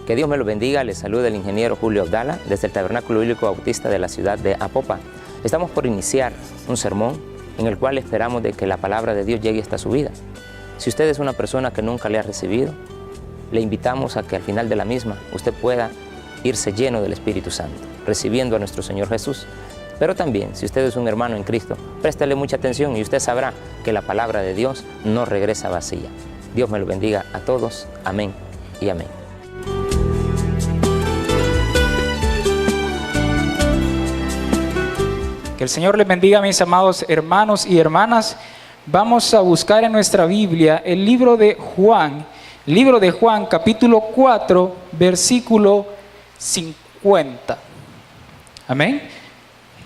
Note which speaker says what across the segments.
Speaker 1: Que Dios me lo bendiga, les saluda el ingeniero Julio Abdala desde el Tabernáculo Bíblico Bautista de la ciudad de Apopa. Estamos por iniciar un sermón en el cual esperamos de que la palabra de Dios llegue hasta su vida. Si usted es una persona que nunca le ha recibido, le invitamos a que al final de la misma usted pueda irse lleno del Espíritu Santo, recibiendo a nuestro Señor Jesús. Pero también, si usted es un hermano en Cristo, préstele mucha atención y usted sabrá que la palabra de Dios no regresa vacía. Dios me lo bendiga a todos. Amén y amén.
Speaker 2: Que el Señor les bendiga, mis amados hermanos y hermanas. Vamos a buscar en nuestra Biblia el libro de Juan, capítulo 4, versículo 50. Amén.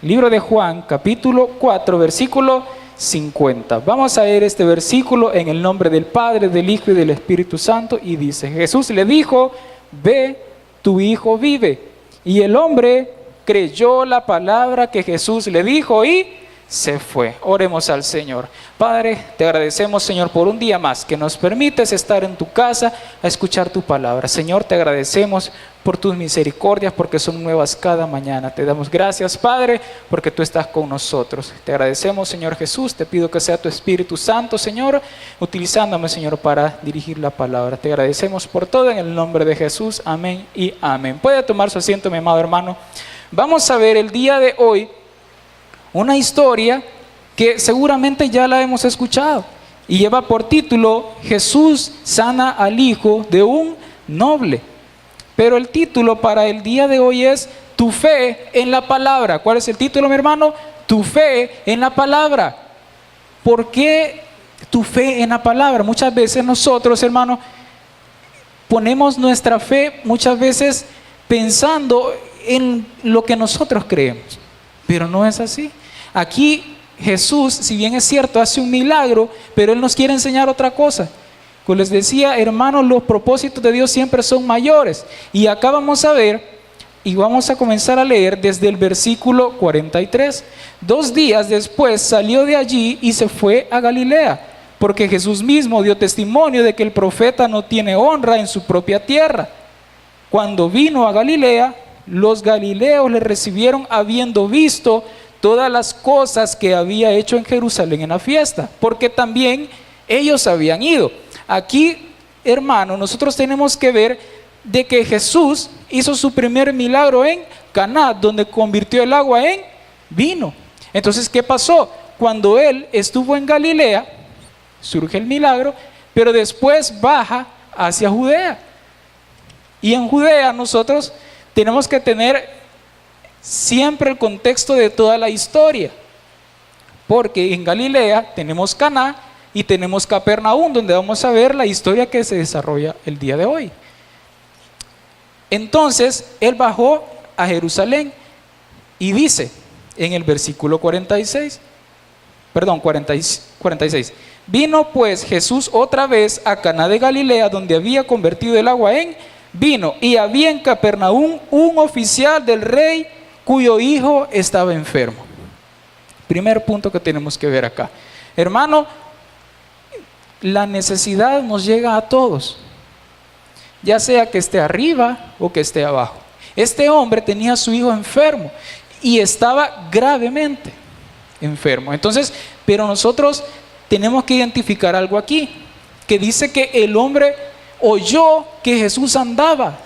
Speaker 2: Libro de Juan, capítulo 4, versículo 50. Vamos a leer este versículo en el nombre del Padre, del Hijo y del Espíritu Santo. Y dice: Jesús le dijo: ve, tu hijo vive. Y el hombre creyó la palabra que Jesús le dijo y se fue. Oremos al Señor. Padre, te agradecemos, Señor, por un día más que nos permites estar en tu casa a escuchar tu palabra. Señor, te agradecemos por tus misericordias, porque son nuevas cada mañana. Te damos gracias, Padre, porque tú estás con nosotros. Te agradecemos, Señor Jesús. Te pido que sea tu Espíritu Santo, Señor, utilizándome, Señor, para dirigir la palabra. Te agradecemos por todo en el nombre de Jesús. Amén y amén. Puede tomar su asiento, mi amado hermano. Vamos a ver el día de hoy una historia que seguramente ya la hemos escuchado y lleva por título: Jesús sana al hijo de un noble. Pero el título para el día de hoy es Tu fe en la palabra. ¿Cuál es el título, mi hermano? Tu fe en la palabra. ¿Por qué tu fe en la palabra? Muchas veces nosotros, hermano, ponemos nuestra fe muchas veces pensando en lo que nosotros creemos, pero no es así. Aquí Jesús, si bien es cierto, hace un milagro, pero Él nos quiere enseñar otra cosa. Como les decía, hermanos, los propósitos de Dios siempre son mayores. Y acá vamos a ver, y vamos a comenzar a leer desde el versículo 43. 2 días después salió de allí y se fue a Galilea, porque Jesús mismo dio testimonio de que el profeta no tiene honra en su propia tierra. Cuando vino a Galilea, los galileos le recibieron habiendo visto todas las cosas que había hecho en Jerusalén en la fiesta, porque también ellos habían ido. Aquí, hermano, nosotros tenemos que ver de que Jesús hizo su primer milagro en Caná, donde convirtió el agua en vino. Entonces, ¿qué pasó? Cuando Él estuvo en Galilea, surge el milagro, pero después baja hacia Judea. Y en Judea nosotros tenemos que tener siempre el contexto de toda la historia, porque en Galilea tenemos Caná y tenemos Capernaum, donde vamos a ver la historia que se desarrolla el día de hoy. Entonces Él bajó a Jerusalén y dice en el versículo 46, vino pues Jesús otra vez a Caná de Galilea, donde había convertido el agua en vino, y había en Capernaum un oficial del rey cuyo hijo estaba enfermo. Primer punto que tenemos que ver acá. Hermano, la necesidad nos llega a todos, ya sea que esté arriba o que esté abajo. Este hombre tenía a su hijo enfermo y estaba gravemente enfermo. Entonces, pero nosotros tenemos que identificar algo aquí, que dice que el hombre oyó que Jesús andaba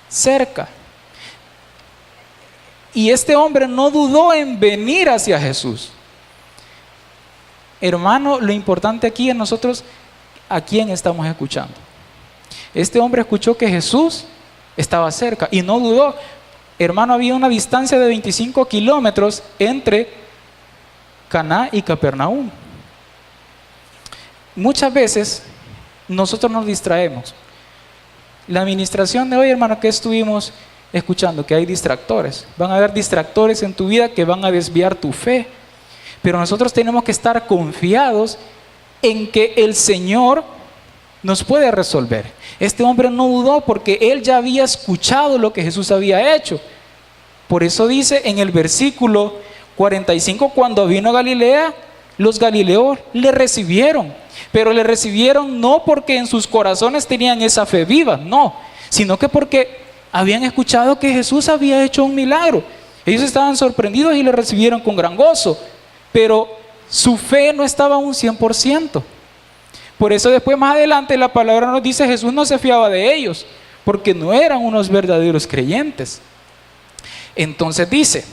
Speaker 2: cerca. Y este hombre no dudó en venir hacia Jesús. Hermano, lo importante aquí es nosotros a quién estamos escuchando. Este hombre escuchó que Jesús estaba cerca y no dudó. Hermano, había una distancia de 25 kilómetros entre Caná y Capernaum. Muchas veces nosotros nos distraemos. La administración de hoy, hermano, que estuvimos escuchando, que hay distractores. Van a haber distractores en tu vida que van a desviar tu fe. Pero nosotros tenemos que estar confiados en que el Señor nos puede resolver. Este hombre no dudó porque él ya había escuchado lo que Jesús había hecho. Por eso dice en el versículo 45, cuando vino a Galilea, los galileos le recibieron, pero le recibieron no porque en sus corazones tenían esa fe viva, no, sino que porque habían escuchado que Jesús había hecho un milagro. Ellos estaban sorprendidos y le recibieron con gran gozo, pero su fe no estaba a un 100%. Por eso después, más adelante, la palabra nos dice: Jesús no se fiaba de ellos, porque no eran unos verdaderos creyentes. Entonces dice,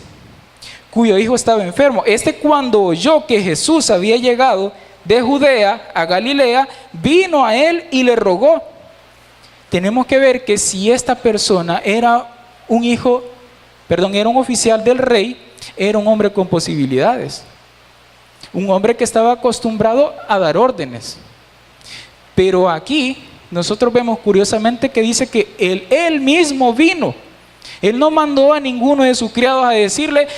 Speaker 2: cuyo hijo estaba enfermo. Cuando oyó que Jesús había llegado de Judea a Galilea, vino a él y le rogó. Tenemos que ver que si esta persona era era un oficial del rey, era un hombre con posibilidades, un hombre que estaba acostumbrado a dar órdenes. Pero aquí nosotros vemos curiosamente que dice que él mismo vino. Él no mandó a ninguno de sus criados a decirle: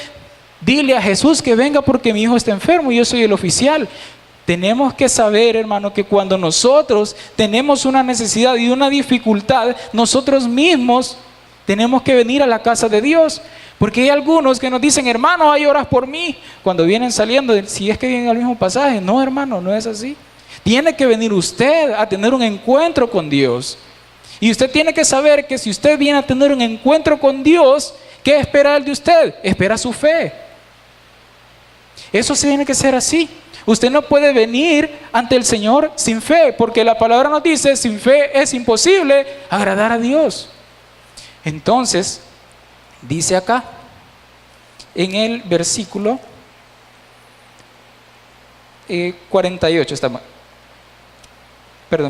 Speaker 2: dile a Jesús que venga porque mi hijo está enfermo y yo soy el oficial. Tenemos que saber, hermano, que cuando nosotros tenemos una necesidad y una dificultad, nosotros mismos tenemos que venir a la casa de Dios. Porque hay algunos que nos dicen: hermano, hay oras por mí. Cuando vienen saliendo, si es que vienen al mismo pasaje. No, hermano, no es así. Tiene que venir usted a tener un encuentro con Dios. Y usted tiene que saber que si usted viene a tener un encuentro con Dios, ¿qué espera Él de usted? Espera su fe. Eso sí tiene que ser así. Usted no puede venir ante el Señor sin fe, porque la palabra nos dice: sin fe es imposible agradar a Dios. Entonces, dice acá, en el versículo 48,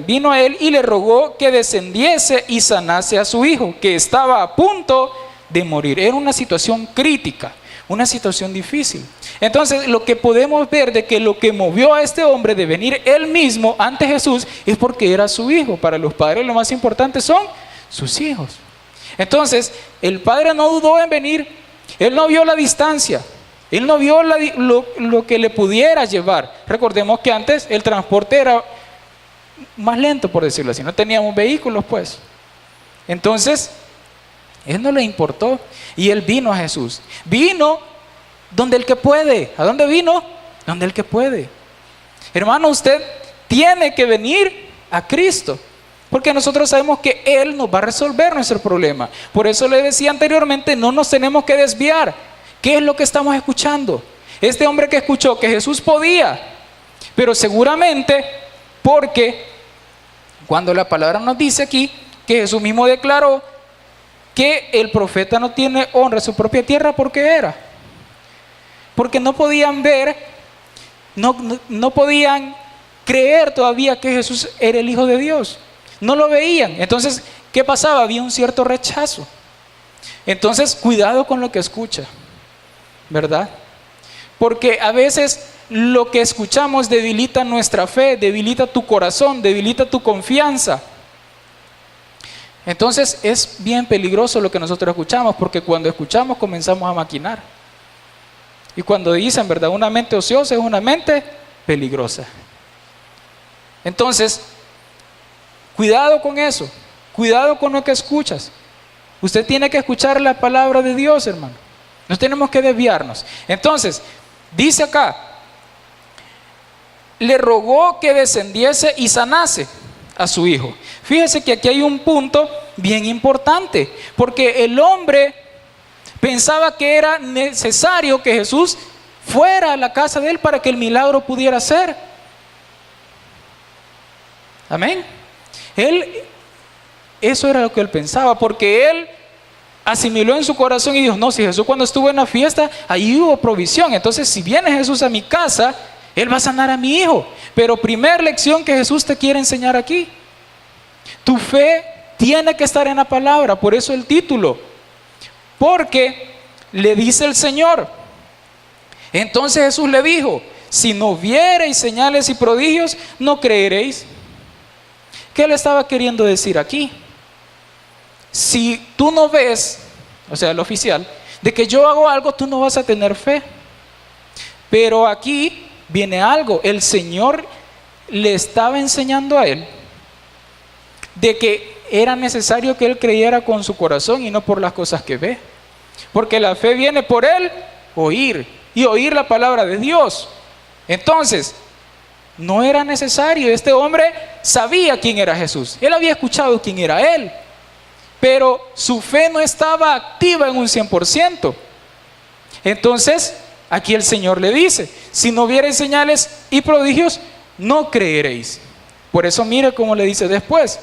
Speaker 2: vino a él y le rogó que descendiese y sanase a su hijo, que estaba a punto de morir. Era una situación crítica, una situación difícil. Entonces, lo que podemos ver de que lo que movió a este hombre de venir él mismo ante Jesús es porque era su hijo. Para los padres lo más importante son sus hijos. Entonces, el padre no dudó en venir. Él no vio la distancia. Él no vio lo que le pudiera llevar. Recordemos que antes el transporte era más lento, por decirlo así. No teníamos vehículos, pues. Entonces, él no le importó. Y él vino a Jesús. Vino donde el que puede. ¿A dónde vino? Donde el que puede. Hermano, usted tiene que venir a Cristo, porque nosotros sabemos que Él nos va a resolver nuestro problema. Por eso le decía anteriormente, no nos tenemos que desviar. ¿Qué es lo que estamos escuchando? Este hombre que escuchó que Jesús podía, pero seguramente porque cuando la palabra nos dice aquí que Jesús mismo declaró que el profeta no tiene honra en su propia tierra, ¿por qué era? Porque no podían ver, no podían creer todavía que Jesús era el Hijo de Dios. No lo veían. Entonces, ¿qué pasaba? Había un cierto rechazo. Entonces, cuidado con lo que escucha, ¿verdad? Porque a veces lo que escuchamos debilita nuestra fe, debilita tu corazón, debilita tu confianza. Entonces, es bien peligroso lo que nosotros escuchamos, porque cuando escuchamos comenzamos a maquinar. Y cuando dicen, ¿verdad? Una mente ociosa es una mente peligrosa. Entonces, cuidado con eso, cuidado con lo que escuchas. Usted tiene que escuchar la palabra de Dios, hermano. No tenemos que desviarnos. Entonces, dice acá, le rogó que descendiese y sanase a su hijo. Fíjese que aquí hay un punto bien importante, porque el hombre pensaba que era necesario que Jesús fuera a la casa de él para que el milagro pudiera ser. Amén. Eso era lo que él pensaba, porque él asimiló en su corazón y dijo: no, si Jesús cuando estuvo en la fiesta, ahí hubo provisión. Entonces, si viene Jesús a mi casa, Él va a sanar a mi hijo. Pero primera lección que Jesús te quiere enseñar aquí: tu fe tiene que estar en la palabra. Por eso el título, porque le dice el Señor. Entonces Jesús le dijo: si no viereis señales y prodigios, no creeréis. ¿Qué le estaba queriendo decir aquí? Si tú no ves, o sea, el oficial, de que yo hago algo, tú no vas a tener fe. Pero aquí viene algo. El Señor le estaba enseñando a él de que era necesario que él creyera con su corazón y no por las cosas que ve. Porque la fe viene por él oír, y oír la palabra de Dios. Entonces, no era necesario. Este hombre sabía quién era Jesús. Él había escuchado quién era él. pero su fe no estaba activa en un 100%. Entonces, aquí el Señor le dice, si no viereis señales y prodigios, no creeréis. Por eso mire cómo le dice después.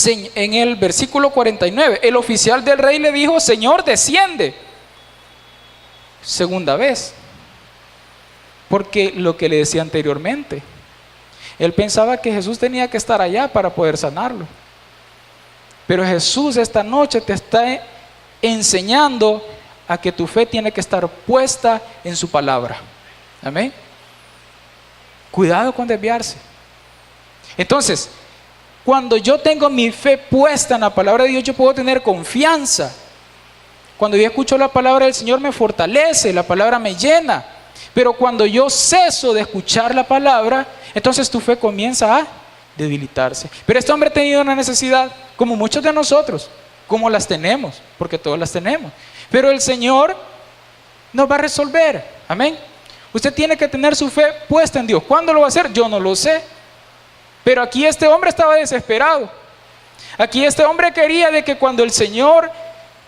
Speaker 2: En el versículo 49, el oficial del rey le dijo, Señor, desciende. Segunda vez. Porque lo que le decía anteriormente, él pensaba que Jesús tenía que estar allá para poder sanarlo. Pero Jesús esta noche te está enseñando a que tu fe tiene que estar puesta en su palabra. Amén. Cuidado con desviarse. Entonces, cuando yo tengo mi fe puesta en la palabra de Dios, yo puedo tener confianza. Cuando yo escucho la palabra del Señor me fortalece, la palabra me llena. Pero cuando yo ceso de escuchar la palabra, entonces tu fe comienza a debilitarse. Pero este hombre ha tenido una necesidad, como muchos de nosotros, como las tenemos, porque todos las tenemos. Pero el Señor nos va a resolver. Amén. Usted tiene que tener su fe puesta en Dios. ¿Cuándo lo va a hacer? Yo no lo sé. Pero aquí este hombre estaba desesperado. Aquí este hombre quería de que cuando el Señor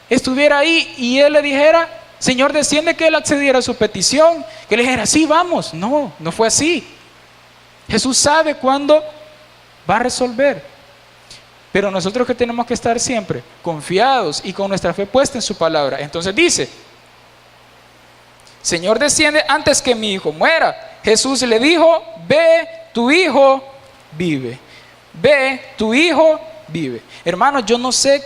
Speaker 2: estuviera ahí y él le dijera, Señor, desciende, que él accediera a su petición, que le dijera, sí, vamos. No, no fue así. Jesús sabe cuándo va a resolver. Pero nosotros que tenemos que estar siempre confiados y con nuestra fe puesta en su palabra. Entonces dice, Señor, desciende antes que mi hijo muera. Jesús le dijo, ve, tu hijo vive. Ve, tu hijo vive. Hermanos, yo no sé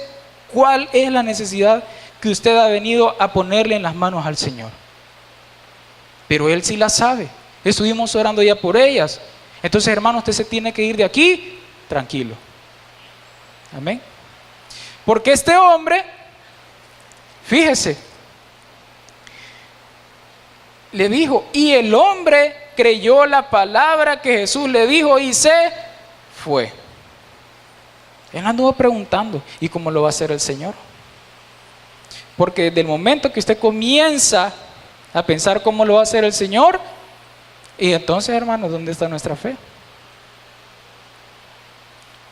Speaker 2: cuál es la necesidad que usted ha venido a ponerle en las manos al Señor, pero Él sí la sabe. Estuvimos orando ya por ellas. Entonces, hermano, usted se tiene que ir de aquí tranquilo. Amén. Porque este hombre, fíjese, le dijo, y el hombre creyó la palabra que Jesús le dijo y se fue. Él anduvo preguntando, ¿y cómo lo va a hacer el Señor? Porque desde el momento que usted comienza a pensar cómo lo va a hacer el Señor, y entonces, hermanos, ¿dónde está nuestra fe?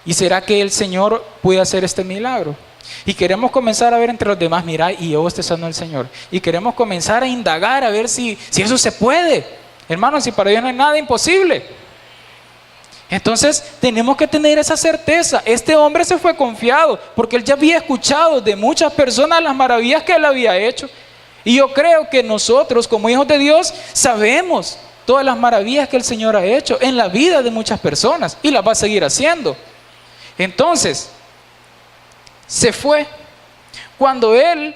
Speaker 2: ¿Y será que el Señor puede hacer este milagro? Y queremos comenzar a ver entre los demás, mira, y yo te sanó el Señor. Y queremos comenzar a indagar a ver si eso se puede. Hermanos, si para Dios no hay nada imposible. Entonces tenemos que tener esa certeza. Este hombre se fue confiado porque él ya había escuchado de muchas personas las maravillas que él había hecho. Y yo creo que nosotros como hijos de Dios sabemos todas las maravillas que el Señor ha hecho en la vida de muchas personas y las va a seguir haciendo. Entonces se fue. Cuando él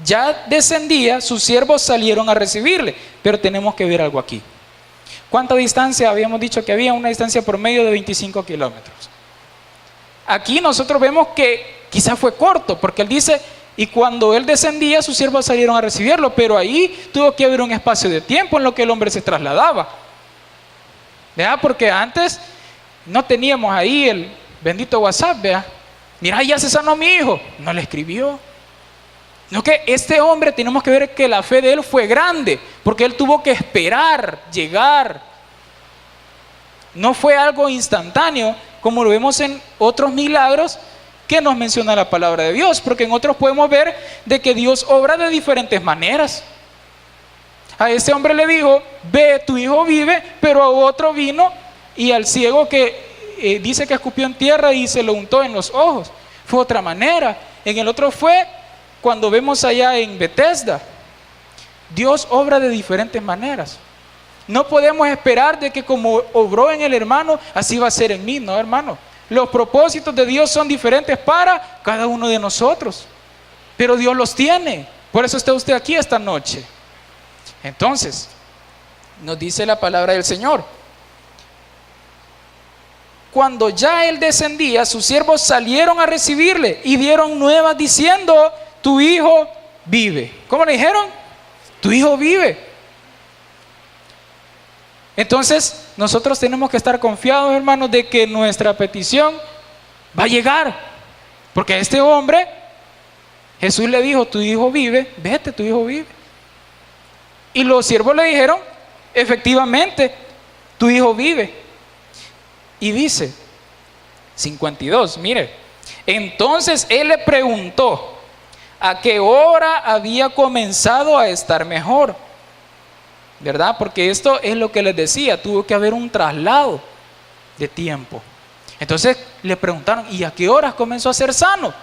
Speaker 2: ya descendía, sus siervos salieron a recibirle. Pero tenemos que ver algo aquí. ¿Cuánta distancia? Habíamos dicho que había una distancia promedio de 25 kilómetros. Aquí nosotros vemos que quizás fue corto, porque él dice, y cuando él descendía, sus siervos salieron a recibirlo, pero ahí tuvo que haber un espacio de tiempo en lo que el hombre se trasladaba. ¿Vea? Porque antes no teníamos ahí el bendito WhatsApp, ¿vea? Mira, ya se sanó mi hijo. No le escribió. No, que este hombre tenemos que ver que la fe de él fue grande, porque él tuvo que esperar, llegar. No fue algo instantáneo, como lo vemos en otros milagros que nos menciona la palabra de Dios, porque en otros podemos ver de que Dios obra de diferentes maneras. A este hombre le dijo, ve, tu hijo vive, pero a otro vino y al ciego que dice que escupió en tierra y se lo untó en los ojos. Fue otra manera. En el otro fue cuando vemos allá en Bethesda. Dios obra de diferentes maneras. No podemos esperar de que como obró en el hermano, así va a ser en mí. No, hermano. Los propósitos de Dios son diferentes para cada uno de nosotros. Pero Dios los tiene. Por eso está usted aquí esta noche. Entonces, nos dice la palabra del Señor. Cuando ya él descendía, sus siervos salieron a recibirle y dieron nuevas diciendo, tu hijo vive. ¿Cómo le dijeron? Tu hijo vive. Entonces, nosotros tenemos que estar confiados, hermanos, de que nuestra petición va a llegar. Porque a este hombre, Jesús le dijo, tu hijo vive, vete, tu hijo vive. Y los siervos le dijeron, efectivamente, tu hijo vive. Y dice, 52, mire, Entonces él le preguntó a qué hora había comenzado a estar mejor, ¿verdad? Porque esto es lo que les decía, tuvo que haber un traslado de tiempo. Entonces le preguntaron, ¿y a qué horas comenzó a ser sano?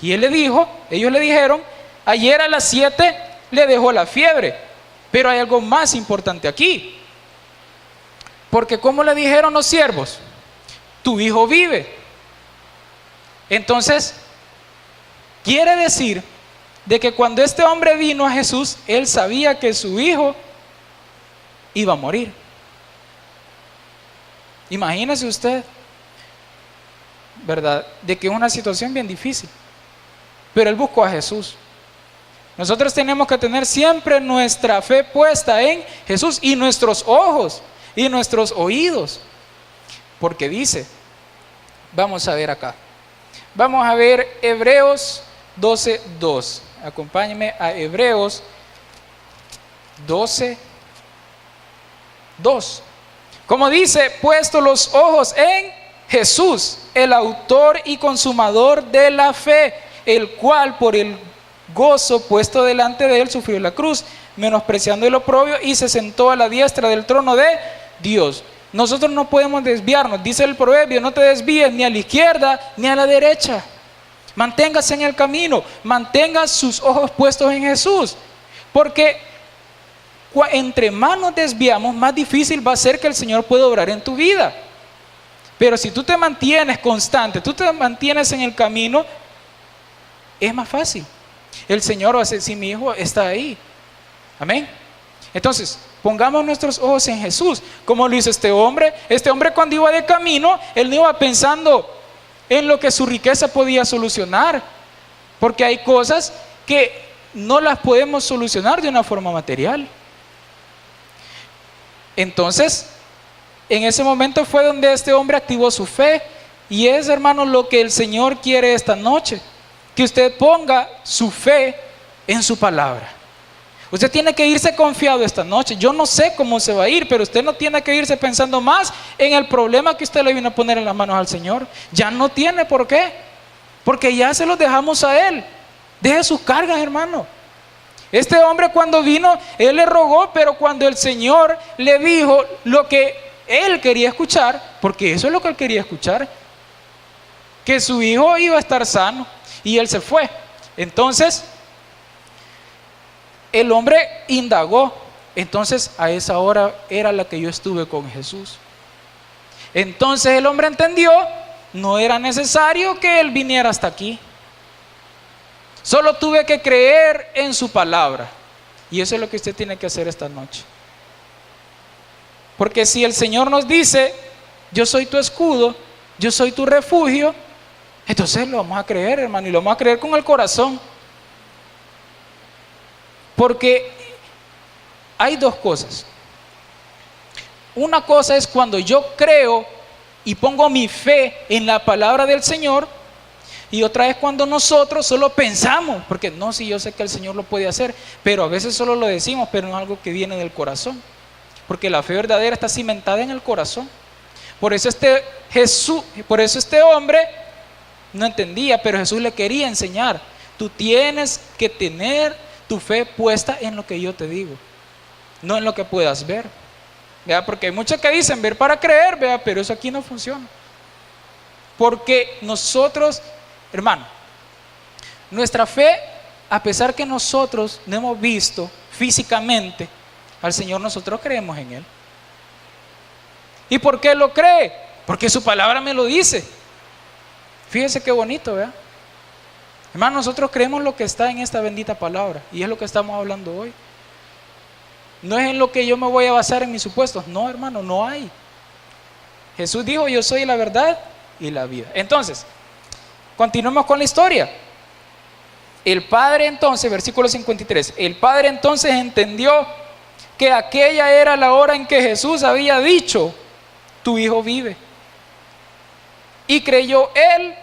Speaker 2: Y él le dijo, ellos le dijeron, ayer a las 7 le dejó la fiebre. Pero hay algo más importante aquí. Porque ¿cómo le dijeron los siervos? Tu hijo vive. Entonces, quiere decir de que cuando este hombre vino a Jesús, él sabía que su hijo iba a morir. Imagínese usted, ¿verdad? De que es una situación bien difícil. Pero él buscó a Jesús. Nosotros tenemos que tener siempre nuestra fe puesta en Jesús y nuestros ojos y nuestros oídos. Porque dice, vamos a ver acá. Vamos a ver Hebreos 12:2. Acompáñenme a Hebreos 12:2. Como dice, puesto los ojos en Jesús, el autor y consumador de la fe, el cual por el gozo puesto delante de él sufrió la cruz, menospreciando el oprobio, y se sentó a la diestra del trono de Dios. Nosotros no podemos desviarnos, dice el proverbio, no te desvíes ni a la izquierda ni a la derecha. Manténgase en el camino, mantenga sus ojos puestos en Jesús, porque entre más nos desviamos, más difícil va a ser que el Señor pueda obrar en tu vida. Pero si tú te mantienes constante, tú te mantienes en el camino, es más fácil. El Señor va a decir, si mi hijo está ahí. Amén. Entonces, pongamos nuestros ojos en Jesús, como lo hizo este hombre. Este hombre, cuando iba de camino, él no iba pensando en lo que su riqueza podía solucionar, porque hay cosas que no las podemos solucionar de una forma material. Entonces, en ese momento fue donde este hombre activó su fe, y es, hermano, lo que el Señor quiere esta noche, que usted ponga su fe en su palabra. Usted tiene que irse confiado esta noche. Yo no sé cómo se va a ir, pero usted no tiene que irse pensando más en el problema que usted le vino a poner en las manos al Señor. Ya no tiene por qué, porque ya se los dejamos a Él. Deje sus cargas, hermano. Este hombre, cuando vino, él le rogó, pero cuando el Señor le dijo lo que él quería escuchar, porque eso es lo que él quería escuchar, que su hijo iba a estar sano, y él se fue. Entonces el hombre indagó. Entonces a esa hora era la que yo estuve con Jesús. Entonces el hombre entendió, no era necesario que él viniera hasta aquí, solo tuve que creer en su palabra. Y eso es lo que usted tiene que hacer esta noche. Porque si el Señor nos dice, yo soy tu escudo, yo soy tu refugio, entonces lo vamos a creer, hermano, y lo vamos a creer con el corazón. Porque hay dos cosas. Una cosa es cuando yo creo y pongo mi fe en la palabra del Señor, y otra es cuando nosotros solo pensamos, porque no, si yo sé que el Señor lo puede hacer, pero a veces solo lo decimos, pero no es algo que viene del corazón, porque la fe verdadera está cimentada en el corazón. Por eso este hombre no entendía, pero Jesús le quería enseñar. Tú tienes que tener tu fe puesta en lo que yo te digo, no en lo que puedas ver. ¿Vea? Porque hay muchos que dicen ver para creer, ¿vea? Pero eso aquí no funciona. Porque nosotros, hermano, nuestra fe, a pesar que nosotros no hemos visto físicamente al Señor, nosotros creemos en Él. ¿Y por qué lo cree? Porque su palabra me lo dice. Fíjese qué bonito, ¿verdad? Hermano, nosotros creemos lo que está en esta bendita palabra, y es lo que estamos hablando hoy. No es en lo que yo me voy a basar en mis supuestos. No, hermano, no hay. Jesús dijo, yo soy la verdad y la vida. Entonces, continuemos con la historia. El padre entonces, versículo 53, el padre entonces entendió que aquella era la hora en que Jesús había dicho, tu hijo vive. Y creyó él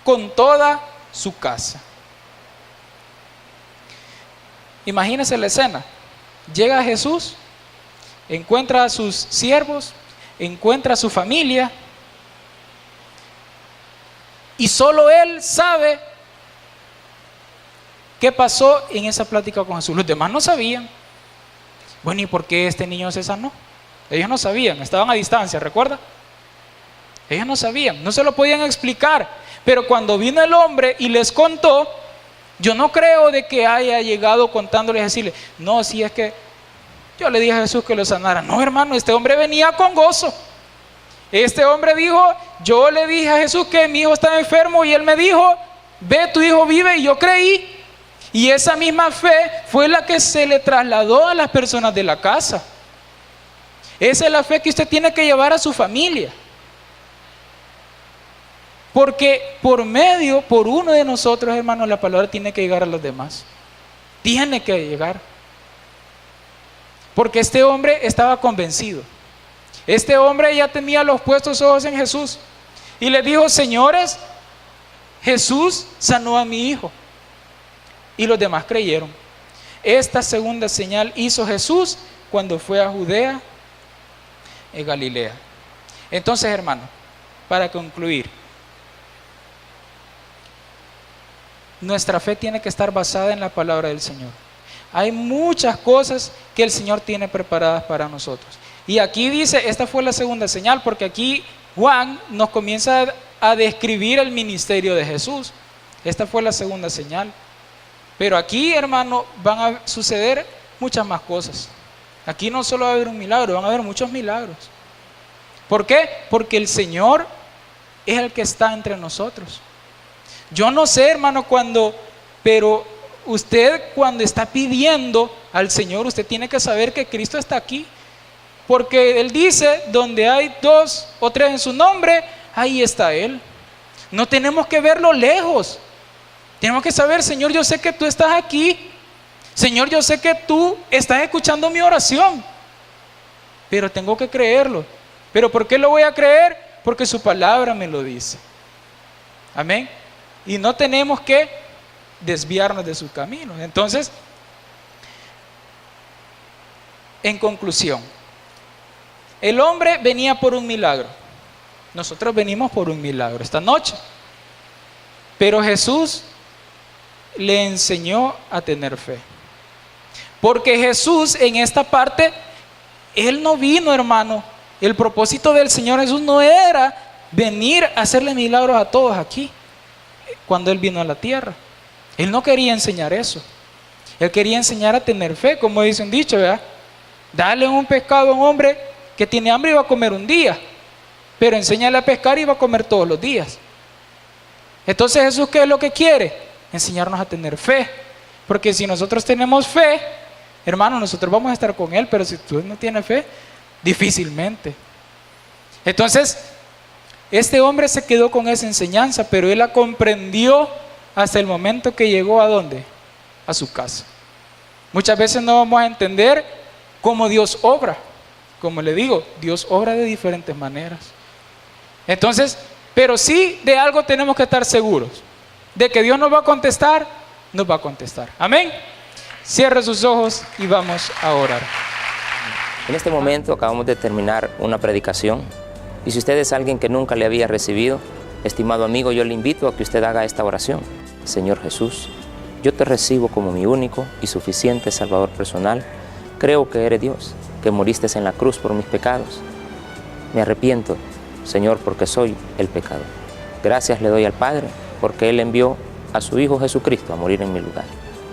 Speaker 2: con toda su casa. Imagínense la escena. Llega Jesús, encuentra a sus siervos, encuentra a su familia, Y solo él sabe qué pasó en esa plática con Jesús. Los demás no sabían. Bueno, ¿y por qué este niño se sanó? Ellos no sabían, estaban a distancia, ¿recuerda? Ellos no sabían, no se lo podían explicar. Pero cuando vino el hombre y les contó, yo no creo de que haya llegado contándoles y decirle, no, si es que yo le dije a Jesús que lo sanara. No, hermano, este hombre venía con gozo. Este hombre dijo, yo le dije a Jesús que mi hijo estaba enfermo y él me dijo, ve, tu hijo vive, y yo creí. Y esa misma fe fue la que se le trasladó a las personas de la casa. Esa es la fe que usted tiene que llevar a su familia. Porque por uno de nosotros, hermanos, la palabra tiene que llegar a los demás. Tiene que llegar. Porque este hombre estaba convencido. Este hombre ya tenía los puestos ojos en Jesús. Y le dijo, señores, Jesús sanó a mi hijo. Y los demás creyeron. Esta segunda señal hizo Jesús cuando fue a Judea y Galilea. Entonces, hermano, para concluir, nuestra fe tiene que estar basada en la palabra del Señor. Hay muchas cosas que el Señor tiene preparadas para nosotros. Y aquí dice, esta fue la segunda señal, porque aquí Juan nos comienza a describir el ministerio de Jesús. Esta fue la segunda señal. Pero aquí, hermano, van a suceder muchas más cosas. Aquí no solo va a haber un milagro, van a haber muchos milagros. ¿Por qué? Porque el Señor es el que está entre nosotros. Yo no sé, hermano, pero usted cuando está pidiendo al Señor, usted tiene que saber que Cristo está aquí. Porque Él dice, donde hay 2 o 3 en su nombre, ahí está Él. No tenemos que verlo lejos. Tenemos que saber, Señor, yo sé que tú estás aquí. Señor, yo sé que tú estás escuchando mi oración. Pero tengo que creerlo. ¿Pero por qué lo voy a creer? Porque su palabra me lo dice. Amén. Y no tenemos que desviarnos de sus caminos. Entonces, en conclusión, el hombre venía por un milagro. Nosotros venimos por un milagro esta noche. Pero Jesús le enseñó a tener fe. Porque Jesús en esta parte, Él no vino, hermano. El propósito del Señor Jesús no era venir a hacerle milagros a todos aquí. Cuando Él vino a la tierra, Él no quería enseñar eso. Él quería enseñar a tener fe, como dice un dicho, ¿verdad? Dale un pescado a un hombre que tiene hambre y va a comer un día, pero enséñale a pescar y va a comer todos los días. Entonces Jesús, ¿qué es lo que quiere? Enseñarnos a tener fe. Porque si nosotros tenemos fe, hermano, nosotros vamos a estar con Él, pero si tú no tienes fe, difícilmente. Entonces, este hombre se quedó con esa enseñanza, pero él la comprendió hasta el momento que llegó ¿a dónde? A su casa. Muchas veces no vamos a entender cómo Dios obra. Como le digo, Dios obra de diferentes maneras. Entonces, pero sí de algo tenemos que estar seguros. De que Dios nos va a contestar, nos va a contestar. Amén. Cierre sus ojos y vamos a orar.
Speaker 1: En este momento acabamos de terminar una predicación. Y si usted es alguien que nunca le había recibido, estimado amigo, yo le invito a que usted haga esta oración. Señor Jesús, yo te recibo como mi único y suficiente Salvador personal. Creo que eres Dios, que moriste en la cruz por mis pecados. Me arrepiento, Señor, porque soy el pecador. Gracias le doy al Padre, porque Él envió a su Hijo Jesucristo a morir en mi lugar.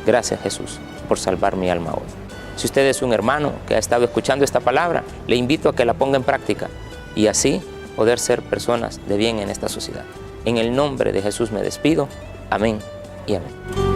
Speaker 1: Gracias, Jesús, por salvar mi alma hoy. Si usted es un hermano que ha estado escuchando esta palabra, le invito a que la ponga en práctica y así poder ser personas de bien en esta sociedad. En el nombre de Jesús me despido. Amén y amén.